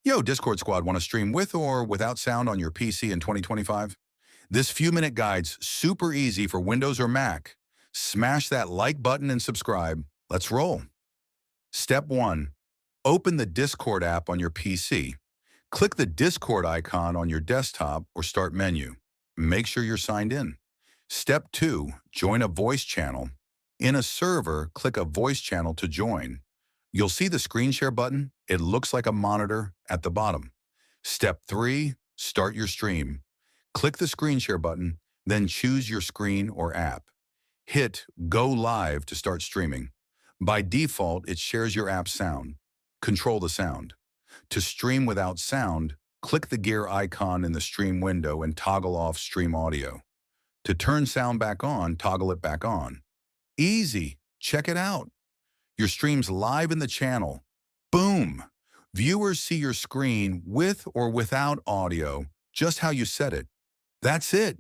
Yo, Discord squad, want to stream with or without sound on your PC in 2025? This few-minute guide's super easy for Windows or Mac. Smash that like button and subscribe. Let's roll. Step 1. Open the Discord app on your PC. Click the Discord icon on your desktop or start menu. Make sure you're signed in. Step 2. Join a voice channel. In a server, click a voice channel to join. You'll see the screen share button. It looks like a monitor at the bottom. Step 3. Start your stream. Click the screen share button, then choose your screen or app. Hit Go Live to start streaming. By default, it shares your app's sound. Control the sound. To stream without sound, click the gear icon in the stream window and toggle off stream audio. To turn sound back on, toggle it back on. Easy. Check it out. Your stream's live in the channel. Boom! Viewers see your screen with or without audio, just how you set it. That's it.